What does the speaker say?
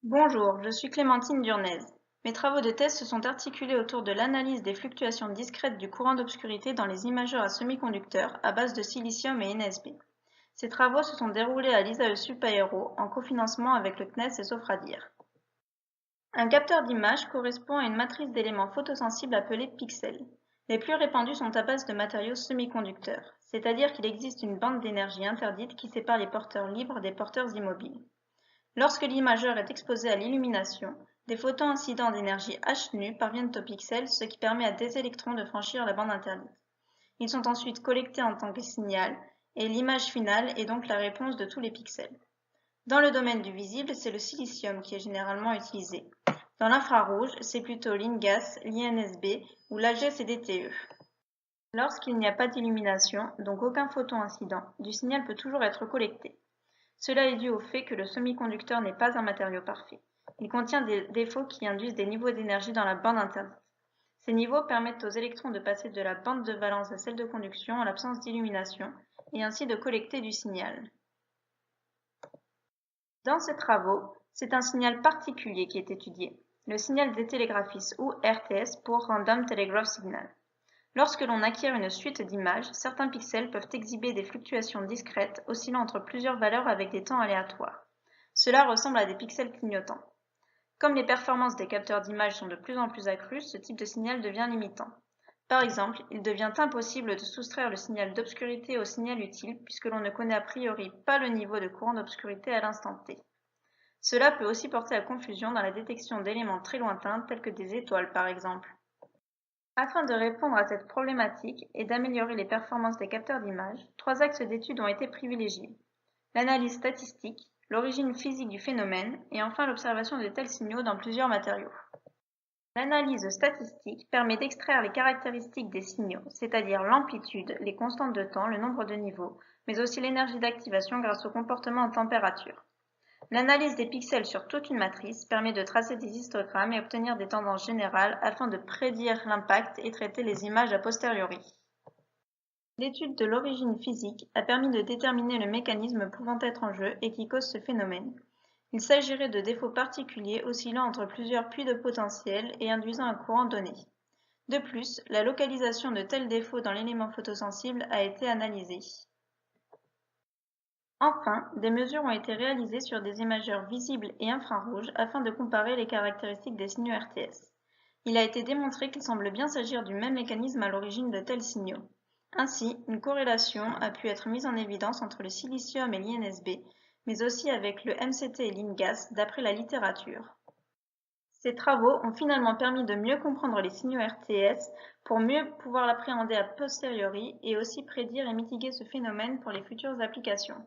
Bonjour, je suis Clémentine Durnez. Mes travaux de thèse se sont articulés autour de l'analyse des fluctuations discrètes du courant d'obscurité dans les imageurs à semi-conducteurs à base de silicium et NSB. Ces travaux se sont déroulés à l'ISAE-SUP Aéro en cofinancement avec le CNES et Sofradir. Un capteur d'image correspond à une matrice d'éléments photosensibles appelée pixels. Les plus répandus sont à base de matériaux semi-conducteurs, c'est-à-dire qu'il existe une bande d'énergie interdite qui sépare les porteurs libres des porteurs immobiles. Lorsque l'imageur est exposé à l'illumination, des photons incidents d'énergie h nu parviennent au pixel, ce qui permet à des électrons de franchir la bande interdite. Ils sont ensuite collectés en tant que signal, et l'image finale est donc la réponse de tous les pixels. Dans le domaine du visible, c'est le silicium qui est généralement utilisé. Dans l'infrarouge, c'est plutôt l'InGaAs, l'INSB ou l'AlGaAs-CDTE. Lorsqu'il n'y a pas d'illumination, donc aucun photon incident, du signal peut toujours être collecté. Cela est dû au fait que le semi-conducteur n'est pas un matériau parfait. Il contient des défauts qui induisent des niveaux d'énergie dans la bande interdite. Ces niveaux permettent aux électrons de passer de la bande de valence à celle de conduction en l'absence d'illumination, et ainsi de collecter du signal. Dans ces travaux, c'est un signal particulier qui est étudié, le signal des télégraphistes ou RTS pour Random Telegraph Signal. Lorsque l'on acquiert une suite d'images, certains pixels peuvent exhiber des fluctuations discrètes oscillant entre plusieurs valeurs avec des temps aléatoires. Cela ressemble à des pixels clignotants. Comme les performances des capteurs d'images sont de plus en plus accrues, ce type de signal devient limitant. Par exemple, il devient impossible de soustraire le signal d'obscurité au signal utile puisque l'on ne connaît a priori pas le niveau de courant d'obscurité à l'instant T. Cela peut aussi porter à confusion dans la détection d'éléments très lointains tels que des étoiles par exemple. Afin de répondre à cette problématique et d'améliorer les performances des capteurs d'images, trois axes d'étude ont été privilégiés: l'analyse statistique, l'origine physique du phénomène et enfin l'observation de tels signaux dans plusieurs matériaux. L'analyse statistique permet d'extraire les caractéristiques des signaux, c'est-à-dire l'amplitude, les constantes de temps, le nombre de niveaux, mais aussi l'énergie d'activation grâce au comportement en température. L'analyse des pixels sur toute une matrice permet de tracer des histogrammes et obtenir des tendances générales afin de prédire l'impact et traiter les images a posteriori. L'étude de l'origine physique a permis de déterminer le mécanisme pouvant être en jeu et qui cause ce phénomène. Il s'agirait de défauts particuliers oscillant entre plusieurs puits de potentiel et induisant un courant donné. De plus, la localisation de tels défauts dans l'élément photosensible a été analysée. Enfin, des mesures ont été réalisées sur des imageurs visibles et infrarouges afin de comparer les caractéristiques des signaux RTS. Il a été démontré qu'il semble bien s'agir du même mécanisme à l'origine de tels signaux. Ainsi, une corrélation a pu être mise en évidence entre le silicium et l'INSB, mais aussi avec le MCT et l'InGaAs d'après la littérature. Ces travaux ont finalement permis de mieux comprendre les signaux RTS pour mieux pouvoir l'appréhender a posteriori et aussi prédire et mitiguer ce phénomène pour les futures applications.